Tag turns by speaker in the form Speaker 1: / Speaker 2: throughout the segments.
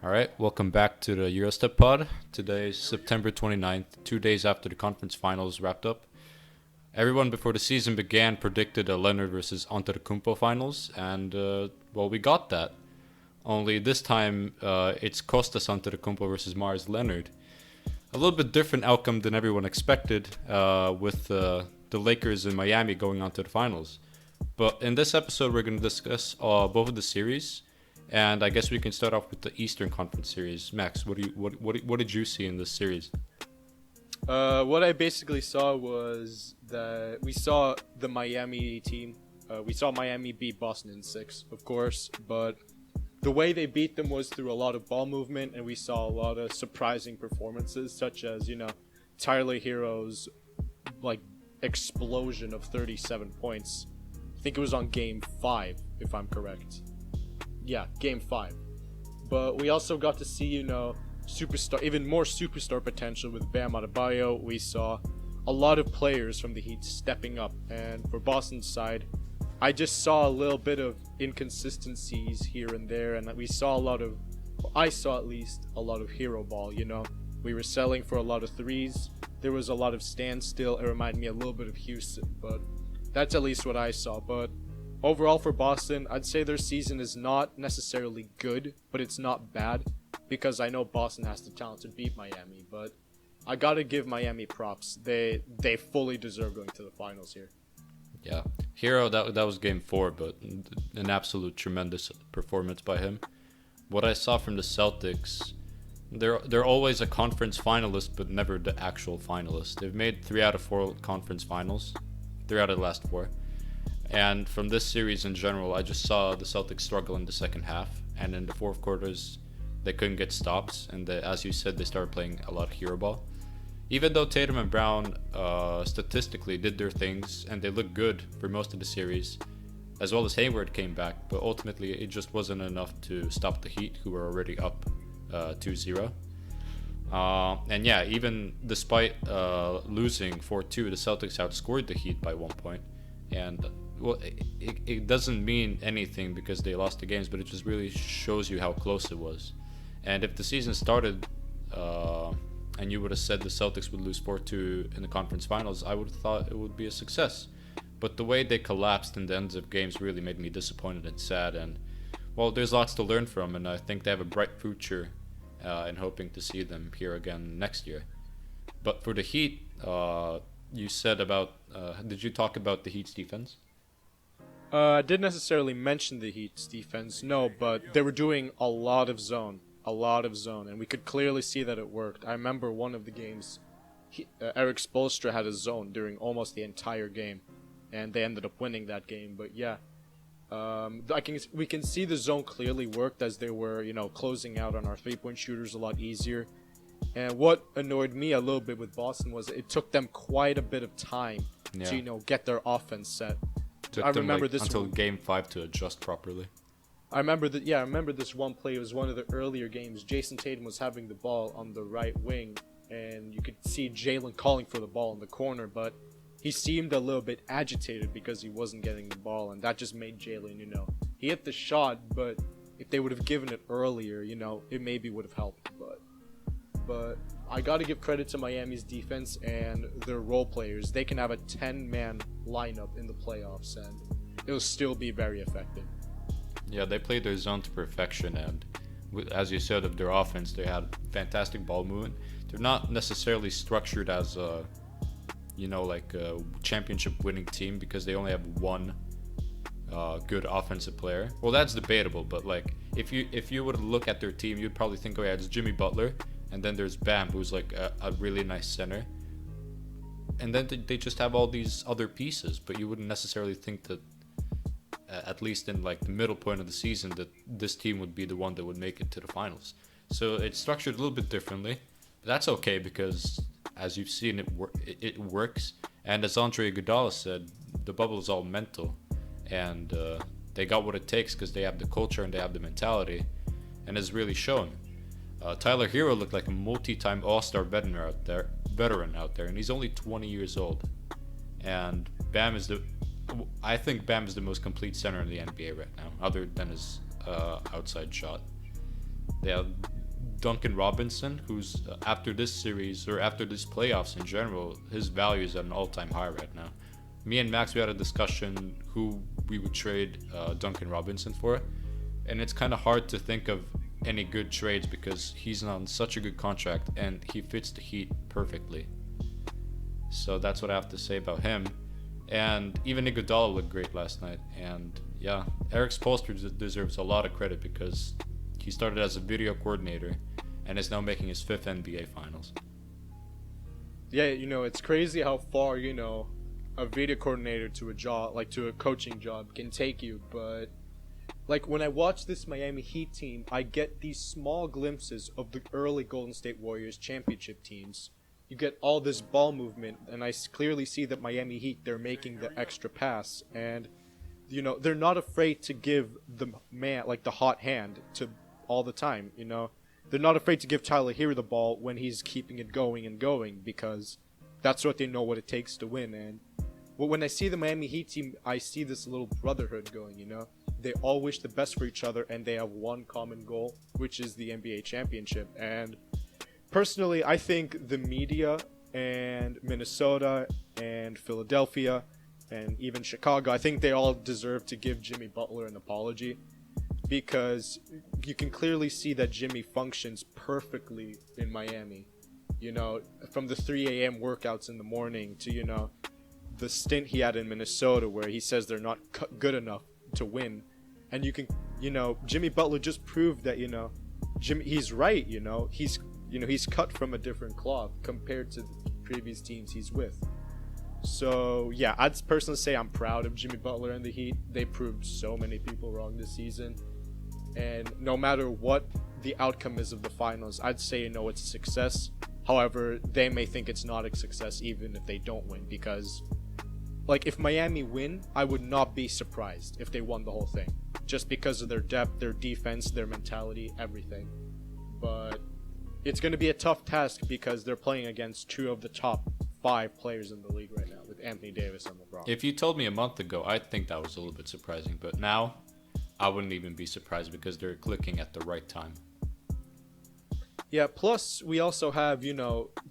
Speaker 1: All right, welcome back to the Eurostep pod. Today is September 29th, 2 days after the conference finals wrapped up. Everyone before the season began predicted a Leonard versus Antetokounmpo finals, and we got that. Only this time, it's Kostas Antetokounmpo versus Mars Leonard. A little bit different outcome than everyone expected, with the Lakers in Miami going on to the finals. But in this episode, we're going to discuss both of the series. And I guess we can start off with the Eastern Conference series. Max, what did you see in this series?
Speaker 2: What I basically saw was that we saw the Miami team. We saw Miami beat Boston in 6, of course, but the way they beat them was through a lot of ball movement, and we saw a lot of surprising performances, such as, Tyler Hero's explosion of 37 points. I think it was on Game 5, if I'm correct. Yeah, Game 5. But we also got to see, superstar, even more superstar potential with Bam Adebayo. We saw a lot of players from the Heat stepping up. And for Boston's side, I just saw a little bit of inconsistencies here and there. And I saw at least a lot of hero ball, We were selling for a lot of threes. There was a lot of standstill. It reminded me a little bit of Houston. But that's at least what I saw. But overall for Boston, I'd say their season is not necessarily good, but it's not bad, because I know Boston has the talent to beat Miami, but I gotta give Miami props. They fully deserve going to the finals here.
Speaker 1: Yeah, Hero, that was Game 4, but an absolute tremendous performance by him. What I saw from the Celtics, they're always a conference finalist, but never the actual finalist. They've made 3 out of 4 conference finals, 3 out of the last 4. And from this series in general, I just saw the Celtics struggle in the second half, and in the fourth quarters, they couldn't get stops, and as you said, they started playing a lot of hero ball. Even though Tatum and Brown statistically did their things, and they looked good for most of the series, as well as Hayward came back, but ultimately it just wasn't enough to stop the Heat, who were already up 2-0. And yeah, even despite losing 4-2, the Celtics outscored the Heat by 1 point. And it doesn't mean anything because they lost the games, but it just really shows you how close it was. And if the season started and you would have said the Celtics would lose 4-2 in the conference finals, I would have thought it would be a success. But the way they collapsed in the ends of games really made me disappointed and sad. And, there's lots to learn from, and I think they have a bright future in hoping to see them here again next year. But for the Heat, you said about... did you talk about the Heat's defense?
Speaker 2: I didn't necessarily mention the Heat's defense, no, but they were doing a lot of zone, and we could clearly see that it worked. I remember one of the games, Eric Spoelstra had a zone during almost the entire game, and they ended up winning that game. But yeah, we can see the zone clearly worked as they were, closing out on our three-point shooters a lot easier. And what annoyed me a little bit with Boston was it took them quite a bit of time to, get their offense set.
Speaker 1: I remember this until Game 5 to adjust properly.
Speaker 2: I remember this one play. It was one of the earlier games. Jason Tatum was having the ball on the right wing, and you could see Jalen calling for the ball in the corner, but he seemed a little bit agitated because he wasn't getting the ball, and that just made Jalen, he hit the shot, but if they would have given it earlier, it maybe would have helped. But I got to give credit to Miami's defense and their role players. They can have a 10-man lineup in the playoffs, and it'll still be very effective.
Speaker 1: Yeah, they played their zone to perfection, and as you said, of their offense, they had fantastic ball movement. They're not necessarily structured as a championship winning team because they only have one good offensive player. Well, that's debatable, but if you would look at their team, you'd probably think, it's Jimmy Butler. And then there's Bam, who's a really nice center. And then they just have all these other pieces, but you wouldn't necessarily think that, at least in the middle point of the season, that this team would be the one that would make it to the finals. So it's structured a little bit differently. But that's okay because, as you've seen, it works. And as Andre Iguodala said, the bubble is all mental. And they got what it takes because they have the culture and they have the mentality. And it's really shown. Tyler Hero looked like a multi-time All-Star veteran out there, and he's only 20 years old. And I think Bam is the most complete center in the NBA right now, other than his outside shot. Yeah, Duncan Robinson, who's after this series or after this playoffs in general, his value is at an all-time high right now. Me and Max, we had a discussion who we would trade Duncan Robinson for, and it's kind of hard to think of any good trades because he's on such a good contract and he fits the Heat perfectly. So that's what I have to say about him. And even Iguodala looked great last night. And yeah, Eric Spoelstra deserves a lot of credit because he started as a video coordinator and is now making his 5th NBA Finals.
Speaker 2: Yeah, it's crazy how far, a video coordinator to a job, like to a coaching job, can take you. But like when I watch this Miami Heat team, I get these small glimpses of the early Golden State Warriors championship teams. You get all this ball movement, and I clearly see that Miami Heat, they're making the extra pass, and they're not afraid to give the man, like the hot hand, to all the time. They're not afraid to give Tyler Hero the ball when he's keeping it going and going, because that's what they know what it takes to win. And when I see the Miami Heat team, I see this little brotherhood going. They all wish the best for each other, and they have one common goal, which is the NBA championship. And personally, I think the media and Minnesota and Philadelphia and even Chicago, I think they all deserve to give Jimmy Butler an apology, because you can clearly see that Jimmy functions perfectly in Miami. From the 3 a.m. workouts in the morning to, the stint he had in Minnesota where he says they're not good enough to win. And you can, Jimmy Butler just proved that, he's right, he's cut from a different cloth compared to the previous teams he's with. So, yeah, I'd personally say I'm proud of Jimmy Butler and the Heat. They proved so many people wrong this season. And no matter what the outcome is of the finals, I'd say, it's a success. However, they may think it's not a success even if they don't win, because, like, if Miami win, I would not be surprised if they won the whole thing. Just because of their depth, their defense, their mentality, everything. But it's going to be a tough task because they're playing against 2 of the top 5 players in the league right now, with Anthony Davis and LeBron.
Speaker 1: If you told me a month ago, I'd think that was a little bit surprising. But now, I wouldn't even be surprised because they're clicking at the right time.
Speaker 2: Yeah, plus we also have,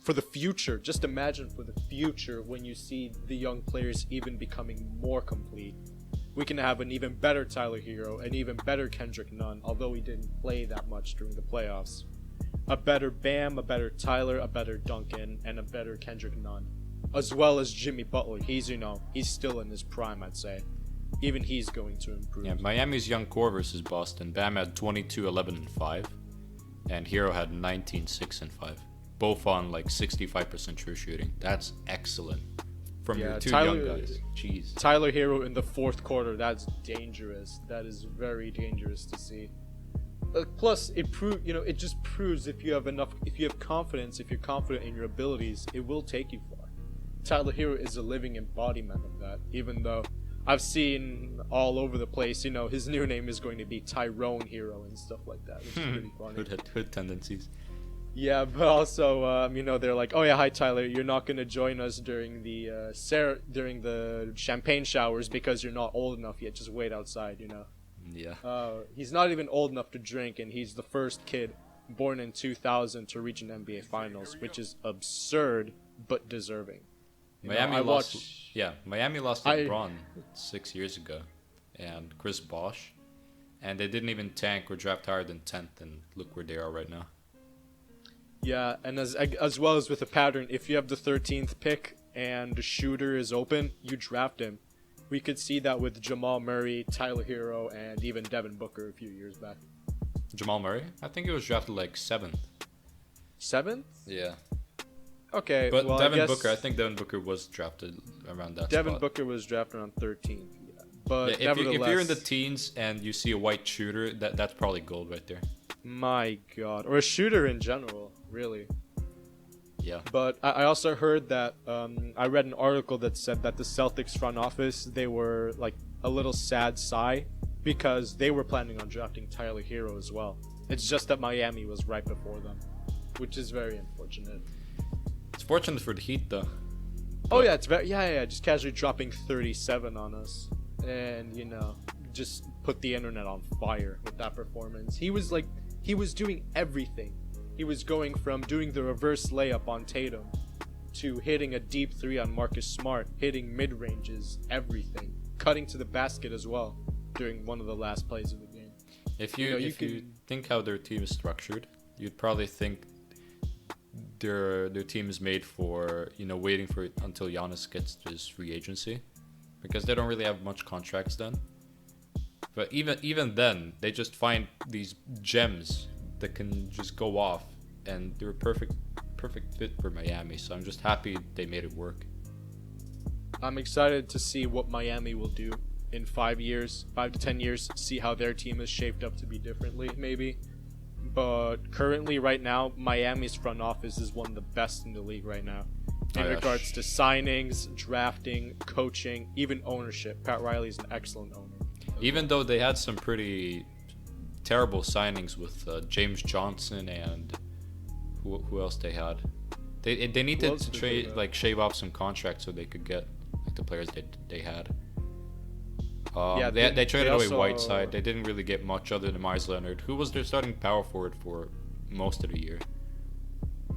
Speaker 2: for the future, just imagine for the future when you see the young players even becoming more complete. We can have an even better Tyler Hero, an even better Kendrick Nunn, although he didn't play that much during the playoffs. A better Bam, a better Tyler, a better Duncan, and a better Kendrick Nunn. As well as Jimmy Butler. He's still in his prime, I'd say. Even he's going to improve.
Speaker 1: Yeah, Miami's young core versus Boston. Bam had 22, 11, and 5. And Hero had 19, 6, and 5. Both on like 65% true shooting. That's excellent. From your 2 young guys. Jeez.
Speaker 2: Tyler Hero in the 4th quarter, that's dangerous. That is very dangerous to see. Plus, it just proves if you have confidence, if you're confident in your abilities, it will take you far. Tyler Hero is a living embodiment of that, even though I've seen all over the place, his new name is going to be Tyrone Hero and stuff like that, which is pretty funny.
Speaker 1: Hood tendencies.
Speaker 2: Yeah, but also, they're like, oh yeah, hi Tyler, you're not going to join us during the champagne showers because you're not old enough yet, just wait outside,
Speaker 1: Yeah.
Speaker 2: He's not even old enough to drink, and he's the first kid born in 2000 to reach an NBA Finals, which is absurd but deserving.
Speaker 1: Miami lost to LeBron 6 years ago, and Chris Bosh, and they didn't even tank or draft higher than 10th, and look where they are right now.
Speaker 2: Yeah, and as well as with the pattern, if you have the 13th pick and the shooter is open, you draft him. We could see that with Jamal Murray, Tyler Hero, and even Devin Booker a few years back.
Speaker 1: Jamal Murray? I think he was drafted like 7th.
Speaker 2: 7th?
Speaker 1: Yeah.
Speaker 2: Okay,
Speaker 1: but
Speaker 2: well,
Speaker 1: Devin Booker was drafted around that
Speaker 2: Devin
Speaker 1: spot.
Speaker 2: Booker was drafted on 13th. Yeah. But
Speaker 1: yeah, if you're in the teens and you see a white shooter, that's probably gold right there.
Speaker 2: My God. Or a shooter in general, really.
Speaker 1: Yeah.
Speaker 2: But I also heard that I read an article that said that the Celtics front office, they were like a little sad sigh because they were planning on drafting Tyler Hero as well. It's just that Miami was right before them, which is very unfortunate.
Speaker 1: It's fortunate for the Heat though.
Speaker 2: Oh yeah, it's very just casually dropping 37 on us, and just put the internet on fire with that performance. He was doing everything He was going from doing the reverse layup on Tatum to hitting a deep three on Marcus Smart, hitting mid ranges, everything, cutting to the basket as well during one of the last plays of the game.
Speaker 1: If you think how their team is structured, you'd probably think their team is made for waiting for until Giannis gets to his free agency, because they don't really have much contracts then. But even then, they just find these gems that can just go off, and they're a perfect fit for Miami. So I'm just happy they made it work.
Speaker 2: I'm excited to see what Miami will do in 5 to 10 years. See how their team is shaped up to be differently, maybe. But currently, right now, Miami's front office is one of the best in the league right now. In regards to signings, drafting, coaching, even ownership. Pat Riley's an excellent owner.
Speaker 1: Even though they had some pretty terrible signings with James Johnson and who else they had. They needed to trade, shave off some contracts so they could get the players they had. They traded away Whiteside. They didn't really get much other than Myers Leonard, who was their starting power forward for most of the year.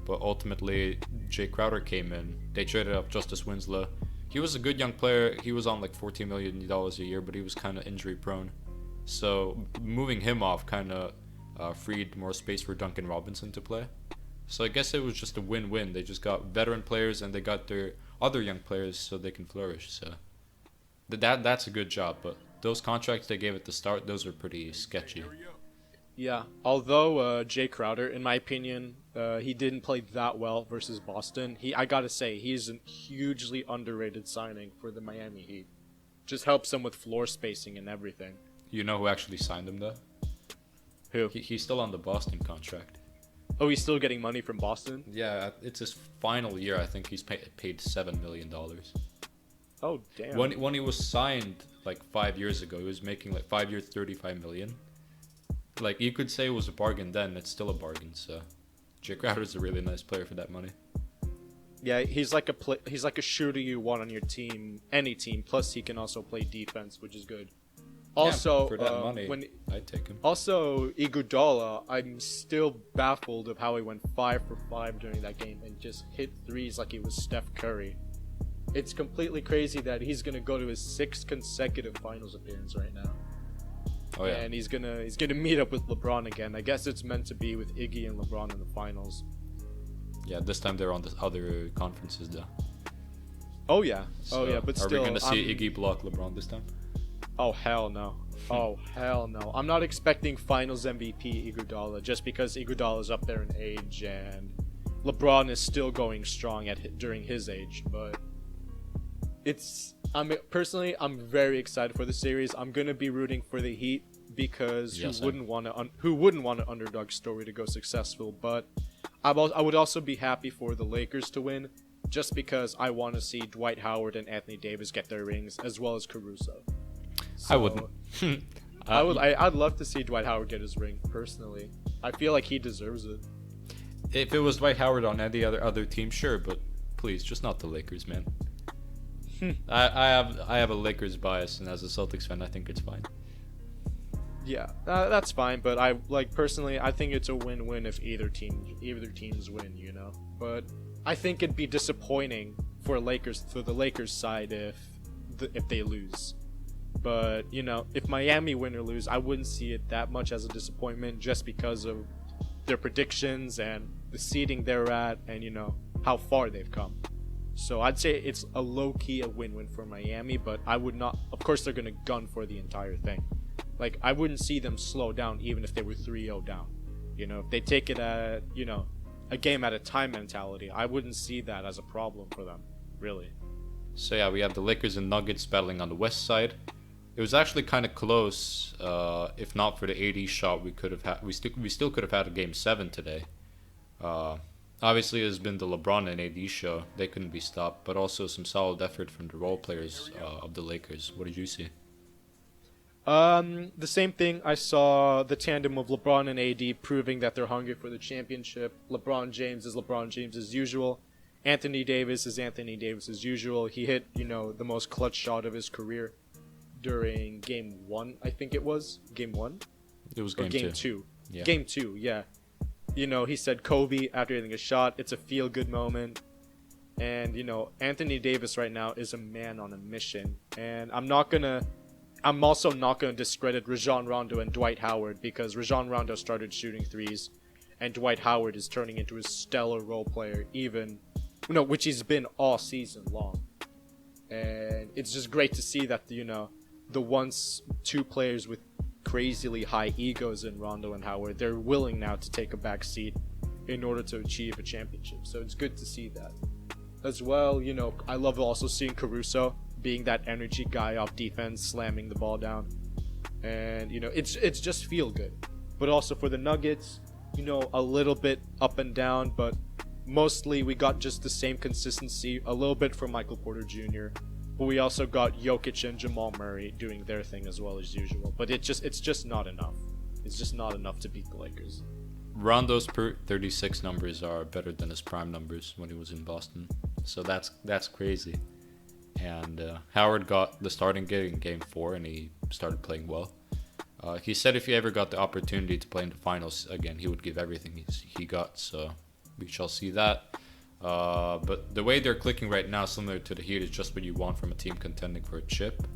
Speaker 1: But ultimately, Jay Crowder came in. They traded up Justice Winslow. He was a good young player. He was on $14 million a year, but he was kind of injury prone. So moving him off kind of freed more space for Duncan Robinson to play. So I guess it was just a win-win. They just got veteran players and they got their other young players so they can flourish. So that's a good job. But those contracts they gave at the start, those are pretty sketchy.
Speaker 2: Yeah, although Jay Crowder, in my opinion, he didn't play that well versus Boston. I gotta say, he's a hugely underrated signing for the Miami Heat. Just helps them with floor spacing and everything.
Speaker 1: You know who actually signed him, though?
Speaker 2: Who?
Speaker 1: He's still on the Boston contract.
Speaker 2: Oh, he's still getting money from Boston?
Speaker 1: Yeah, it's his final year. I think he's paid $7 million.
Speaker 2: Oh, damn.
Speaker 1: When he was signed 5 years ago, he was making 5 years, $35 million. You could say it was a bargain then. It's still a bargain. So, Jay Crowder's a really nice player for that money.
Speaker 2: Yeah, he's like a shooter you want on your team, any team. Plus, he can also play defense, which is good. Also,
Speaker 1: for that money, I'd take him.
Speaker 2: Also, Iguodala, I'm still baffled of how he went 5 for 5 during that game and just hit threes like he was Steph Curry. It's completely crazy that he's gonna go to his 6th consecutive finals appearance right now.
Speaker 1: Oh yeah.
Speaker 2: And he's gonna meet up with LeBron again. I guess it's meant to be with Iggy and LeBron in the finals.
Speaker 1: Yeah, this time they're on the other conferences though.
Speaker 2: Oh yeah.
Speaker 1: So
Speaker 2: but still,
Speaker 1: are we gonna see Iggy block LeBron this time?
Speaker 2: Oh hell no. Oh hell no. I'm not expecting Finals MVP Iguodala just because Iguodala's up there in age and LeBron is still going strong during his age. But I'm very excited for the series. I'm gonna be rooting for the Heat because who wouldn't want an underdog story to go successful? But I would also be happy for the Lakers to win, just because I want to see Dwight Howard and Anthony Davis get their rings, as well as Caruso. So,
Speaker 1: I wouldn't.
Speaker 2: I'd love to see Dwight Howard get his ring personally. I feel like he deserves it.
Speaker 1: If it was Dwight Howard on any other team, sure, but please, just not the Lakers, man. I have a Lakers bias, and as a Celtics fan, I think it's fine.
Speaker 2: Yeah, that's fine. But I personally, I think it's a win-win if either teams win, you know. But I think it'd be disappointing for the Lakers side if they lose. But if Miami win or lose, I wouldn't see it that much as a disappointment, just because of their predictions and the seeding they're at, and how far they've come. So I'd say it's a low-key a win-win for Miami, but I would not. Of course, they're gonna gun for the entire thing. I wouldn't see them slow down even if they were 3-0 down. If they take it at a game at a time mentality, I wouldn't see that as a problem for them, really.
Speaker 1: So yeah, we have the Lakers and Nuggets battling on the west side. It was actually kind of close. If not for the AD shot, we still could have had a game 7 today. Obviously, it's been the LeBron and AD show. They couldn't be stopped, but also some solid effort from the role players of the Lakers. What did you see?
Speaker 2: The same thing. I saw the tandem of LeBron and AD proving that they're hungry for the championship. LeBron James is LeBron James as usual. Anthony Davis is Anthony Davis as usual. He hit, the most clutch shot of his career during Game 1, I think it was. Game 1?
Speaker 1: It was Game 2.
Speaker 2: Game 2.
Speaker 1: Yeah.
Speaker 2: Game 2, yeah. he said Kobe after hitting a shot. It's a feel-good moment. And, Anthony Davis right now is a man on a mission. And I'm also not gonna discredit Rajon Rondo and Dwight Howard, because Rajon Rondo started shooting threes, and Dwight Howard is turning into a stellar role player, which he's been all season long. And it's just great to see that the once two players with crazily high egos in Rondo and Howard, they're willing now to take a back seat in order to achieve a championship. So it's good to see that. As well, I love also seeing Caruso being that energy guy off defense, slamming the ball down. And, it's just feel good. But also for the Nuggets, a little bit up and down, but mostly we got just the same consistency, a little bit from Michael Porter Jr., but we also got Jokic and Jamal Murray doing their thing as well as usual. But it's just not enough. It's just not enough to beat the Lakers.
Speaker 1: Rondo's per 36 numbers are better than his prime numbers when he was in Boston. So that's crazy. And Howard got the starting gig in Game 4, and he started playing well. He said if he ever got the opportunity to play in the finals again, he would give everything he got. So we shall see that. But the way they're clicking right now, similar to the Heat, is just what you want from a team contending for a chip.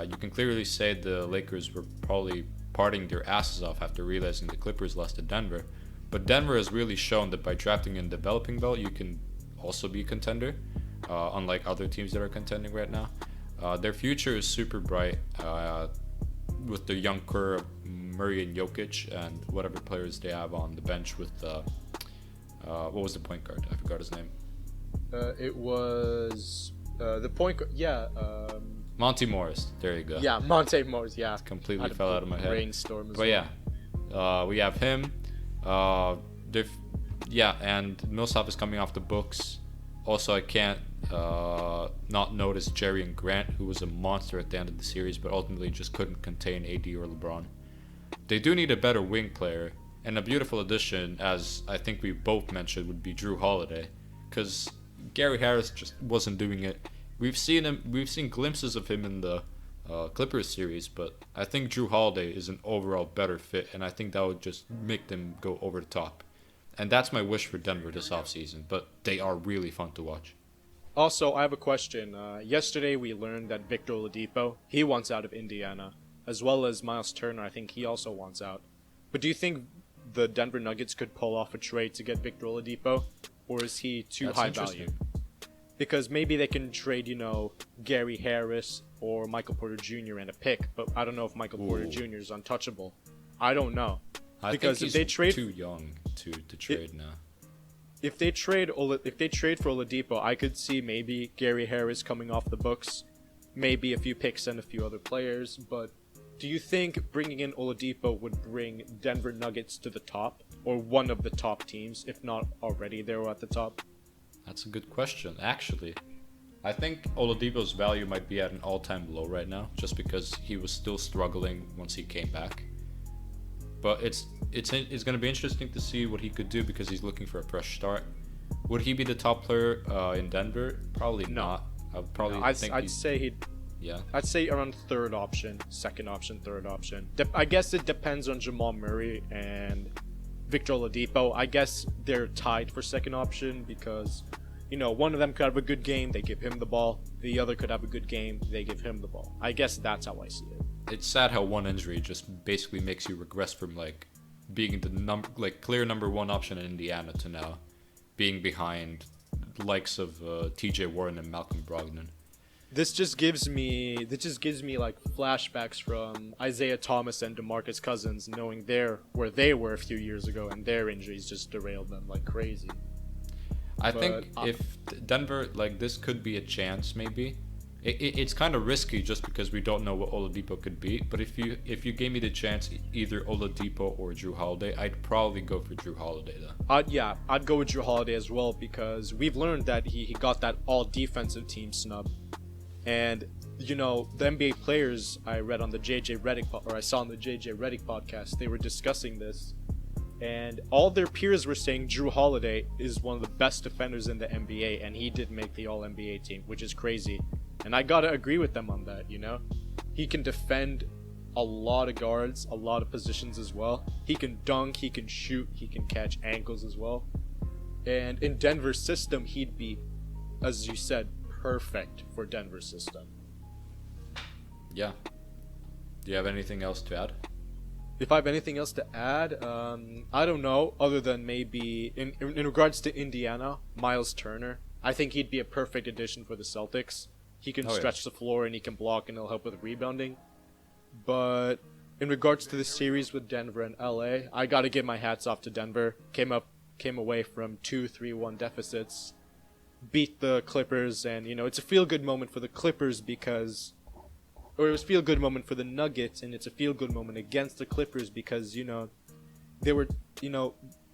Speaker 1: You can clearly say the Lakers were probably partying their asses off after realizing the Clippers lost to Denver. But Denver has really shown that by drafting in developing belt, you can also be a contender, unlike other teams that are contending right now. Their future is super bright with the young core of Murray and Jokic and whatever players they have on the bench with what was the point guard? I forgot his name.
Speaker 2: It was the point guard. Yeah.
Speaker 1: Monty Morris. There you go.
Speaker 2: Yeah, Monte Morris. Yeah.
Speaker 1: Completely fell out of my head.
Speaker 2: Brainstorm as
Speaker 1: but
Speaker 2: well.
Speaker 1: Yeah, we have him. And Millsap is coming off the books. Also, I can't not notice Jerry and Grant, who was a monster at the end of the series, but ultimately just couldn't contain AD or LeBron. They do need a better wing player, and a beautiful addition, as I think we both mentioned, would be Drew Holiday, because Gary Harris just wasn't doing it. We've seen glimpses of him in the Clippers series, but I think Drew Holiday is an overall better fit, and I think that would just make them go over the top. And that's my wish for Denver this offseason, but they are really fun to watch.
Speaker 2: Also, I have a question. Yesterday we learned that Victor Oladipo, he wants out of Indiana, as well as Miles Turner. I think he also wants out. But do you think the Denver Nuggets could pull off a trade to get Victor Oladipo, or is he too high value? Because maybe they can trade, Gary Harris or Michael Porter Jr. and a pick, but I don't know if Michael Porter Jr. is untouchable. I don't know.
Speaker 1: I think he's too young to trade now.
Speaker 2: If they trade for Oladipo, I could see maybe Gary Harris coming off the books, maybe a few picks and a few other players. But do you think bringing in Oladipo would bring Denver Nuggets to the top, or one of the top teams, if not already they were at the top?
Speaker 1: That's a good question, actually. I think Oladipo's value might be at an all-time low right now, just because he was still struggling once he came back. But it's going to be interesting to see what he could do, because he's looking for a fresh start. Would he be the top player in Denver? Probably not.
Speaker 2: I'd say around third option, second option, third option. I guess it depends on Jamal Murray and Victor Oladipo. I guess they're tied for second option because, one of them could have a good game, they give him the ball. The other could have a good game, they give him the ball. I guess that's how I see it.
Speaker 1: It's sad how one injury just basically makes you regress from being the clear number one option in Indiana to now being behind the likes of T.J. Warren and Malcolm Brogdon.
Speaker 2: This just gives me flashbacks from Isaiah Thomas and DeMarcus Cousins, knowing where they were a few years ago, and their injuries just derailed them like crazy.
Speaker 1: I think if Denver, this could be a chance, maybe. It's kind of risky just because we don't know what Oladipo could be. But if you gave me the chance, either Oladipo or Drew Holiday, I'd probably go for Drew Holiday though.
Speaker 2: I'd go with Drew Holiday as well, because we've learned that he got that all defensive team snub. And, the NBA players I read on the I saw on the JJ Redick podcast, they were discussing this. And all their peers were saying Drew Holiday is one of the best defenders in the NBA, and he did make the All-NBA team, which is crazy. And I gotta agree with them on that, He can defend a lot of guards, a lot of positions as well. He can dunk, he can shoot, he can catch ankles as well. And in Denver's system, he'd be, as you said, perfect for Denver's system.
Speaker 1: Yeah. Do you have anything else to add?
Speaker 2: If I have anything else to add, I don't know, other than maybe in regards to Indiana, Miles Turner. I think he'd be a perfect addition for the Celtics. He can stretch the floor and he can block and he'll help with rebounding. But in regards to the series with Denver and LA, I gotta give my hats off to Denver. Came away from 2-3-1 deficits, beat the Clippers, and it's a feel-good moment for the Clippers because. Or it was a feel-good moment for the Nuggets, and it's a feel-good moment against the Clippers because, they were,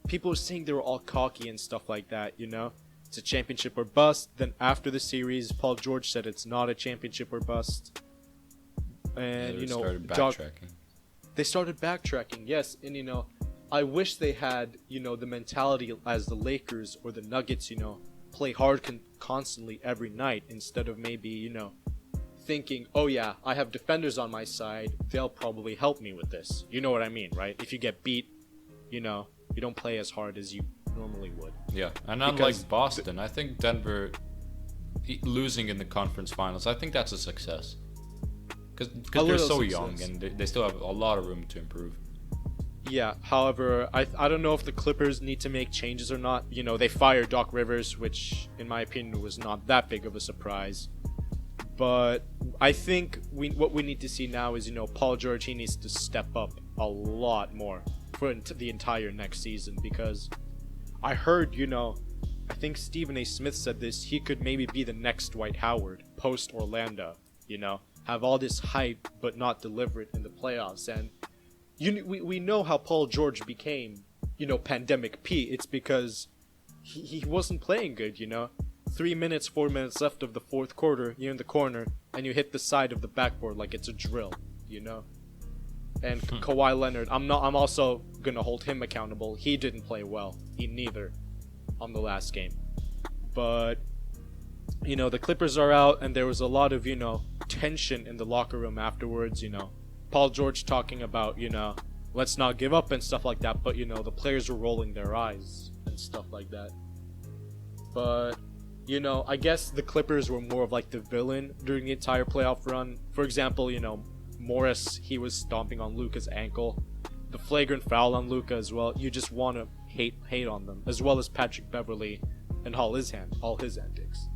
Speaker 2: people were saying they were all cocky and stuff like that, It's a championship or bust. Then after the series, Paul George said it's not a championship or bust. And,
Speaker 1: started backtracking.
Speaker 2: They started backtracking, yes. And, I wish they had, the mentality as the Lakers or the Nuggets, play hard constantly every night instead of maybe, thinking, oh yeah, I have defenders on my side, they'll probably help me with this. You know what I mean, right? If you get beat, you don't play as hard as you normally would.
Speaker 1: Yeah, and unlike Boston, I think Denver losing in the conference finals, I think that's a success. Because they're so young and they still have a lot of room to improve.
Speaker 2: Yeah, however, I don't know if the Clippers need to make changes or not. They fired Doc Rivers, which in my opinion was not that big of a surprise. But I think what we need to see now is, Paul George, he needs to step up a lot more for the entire next season because I heard, I think Stephen A. Smith said this, he could maybe be the next Dwight Howard post Orlando, have all this hype but not deliver it in the playoffs. And we know how Paul George became, Pandemic P. It's because he wasn't playing good, 3 minutes, 4 minutes left of the fourth quarter, you're in the corner, and you hit the side of the backboard like it's a drill, And Kawhi Leonard, I'm also gonna hold him accountable. He didn't play well, neither, on the last game. But, the Clippers are out, and there was a lot of, tension in the locker room afterwards, Paul George talking about, let's not give up and stuff like that, but, the players were rolling their eyes and stuff like that. But I guess the Clippers were more of like the villain during the entire playoff run. For example, Morris, he was stomping on Luka's ankle. The flagrant foul on Luka as well. You just want to hate on them, as well as Patrick Beverley and all his antics.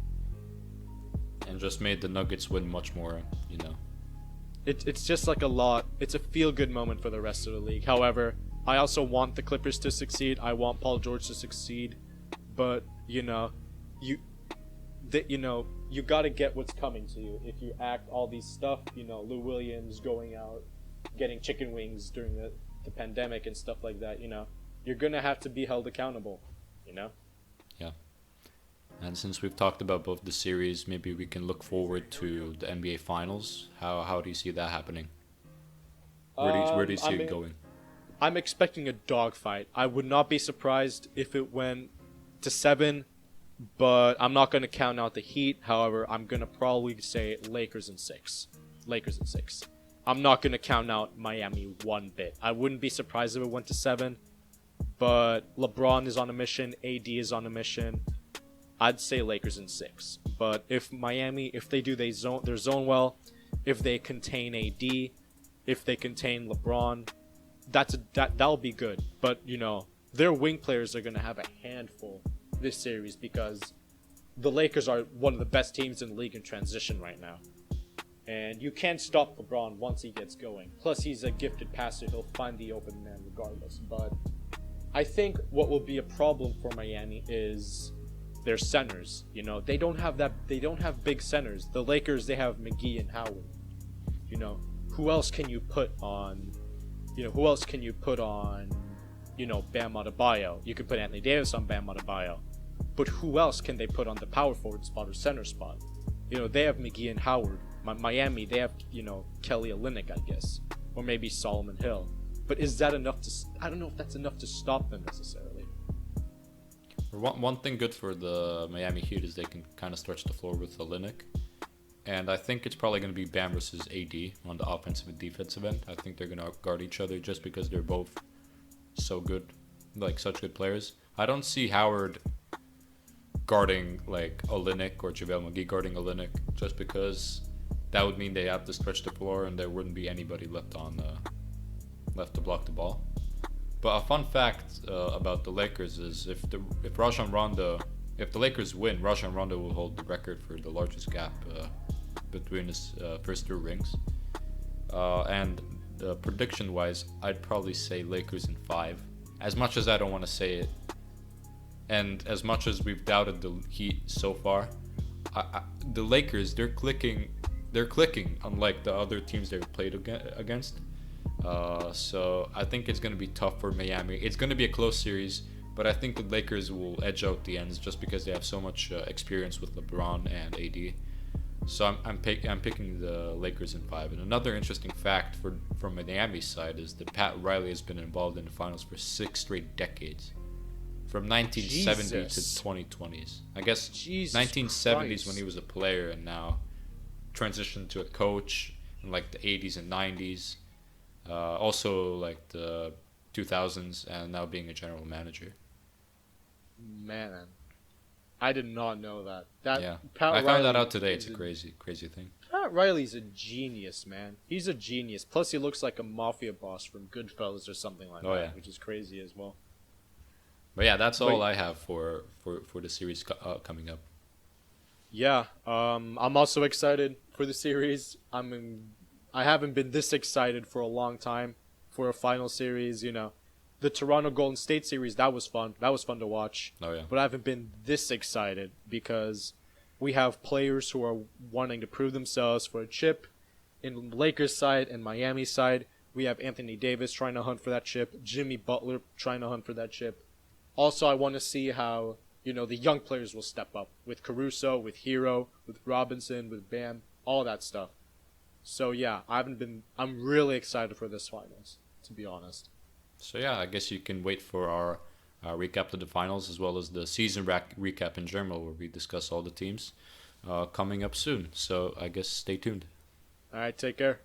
Speaker 1: And just made the Nuggets win much more,
Speaker 2: It's just like a lot. It's a feel-good moment for the rest of the league. However, I also want the Clippers to succeed. I want Paul George to succeed. But, you gotta get what's coming to you. If you act all these stuff, Lou Williams going out, getting chicken wings during the pandemic and stuff like that, you're gonna have to be held accountable,
Speaker 1: Yeah. And since we've talked about both the series, maybe we can look forward to the NBA Finals. How do you see that happening? Where do you see it going?
Speaker 2: I'm expecting a dogfight. I would not be surprised if it went to 7. But I'm not going to count out the Heat. However, I'm going to probably say Lakers in 6. I'm not going to count out Miami one bit. I wouldn't be surprised if it went to 7. But LeBron is on a mission. AD is on a mission. I'd say Lakers in 6. But if Miami, if they do their zone well, if they contain AD, if they contain LeBron, that'll be good. But, their wing players are going to have a handful this series because the Lakers are one of the best teams in the league in transition right now. And you can't stop LeBron once he gets going. Plus, he's a gifted passer. He'll find the open man regardless. But I think what will be a problem for Miami is their centers. They don't have big centers. The Lakers, they have McGee and Howard. Who else can you put on? Bam Adebayo. You could put Anthony Davis on Bam Adebayo. But who else can they put on the power forward spot or center spot? They have McGee and Howard. Miami, they have, Kelly Olynyk, I guess. Or maybe Solomon Hill. But is that enough to... I don't know if that's enough to stop them necessarily.
Speaker 1: One thing good for the Miami Heat is they can kind of stretch the floor with Olynyk. And I think it's probably going to be Bam versus AD on the offensive and defensive end. I think they're going to guard each other just because they're both so good, like such good players. I don't see Howard guarding like Olynyk or JaVale McGee guarding Olynyk just because that would mean they have to stretch the floor and there wouldn't be anybody left to block the ball. But a fun fact about the Lakers is if Rajon Rondo, if the Lakers win, Rajon Rondo will hold the record for the largest gap between his first 2 rings. And prediction-wise, I'd probably say Lakers in 5. As much as I don't want to say it, and as much as we've doubted the Heat so far, the Lakers, they're clicking, unlike the other teams they've played against. So I think it's going to be tough for Miami. It's going to be a close series, but I think the Lakers will edge out the ends just because they have so much experience with LeBron and AD. So I'm picking the Lakers in 5. And another interesting fact from Miami's side is that Pat Riley has been involved in the finals for 6 straight decades. From 1970 to 2020s. I guess
Speaker 2: Jesus
Speaker 1: 1970s
Speaker 2: Christ.
Speaker 1: when he was a player and now transitioned to a coach in like the 80s and 90s. Also like the 2000s and now being a general manager.
Speaker 2: Man, I did not know that.
Speaker 1: Yeah,
Speaker 2: Pat
Speaker 1: I found that
Speaker 2: Riley
Speaker 1: out today. It's
Speaker 2: is
Speaker 1: a crazy thing.
Speaker 2: Pat Riley's a genius, man. He's a genius. Plus, he looks like a mafia boss from Goodfellas or something like
Speaker 1: Oh,
Speaker 2: that,
Speaker 1: yeah.
Speaker 2: which is crazy as well.
Speaker 1: But yeah, that's all I have for the series coming up.
Speaker 2: Yeah, I'm also excited for the series. I haven't been this excited for a long time for a final series. You know, the Toronto Golden State series, that was fun. That was fun to watch.
Speaker 1: Oh yeah.
Speaker 2: But I haven't been this excited because we have players who are wanting to prove themselves for a chip. In Lakers side and Miami side, we have Anthony Davis trying to hunt for that chip. Jimmy Butler trying to hunt for that chip. Also, I want to see how, you know, the young players will step up with Caruso, with Hero, with Robinson, with Bam, all that stuff. So yeah, I'm really excited for this finals, to be honest.
Speaker 1: So yeah, I guess you can wait for our recap of the finals as well as the season recap in general, where we discuss all the teams coming up soon. So I guess stay tuned.
Speaker 2: All right, take care.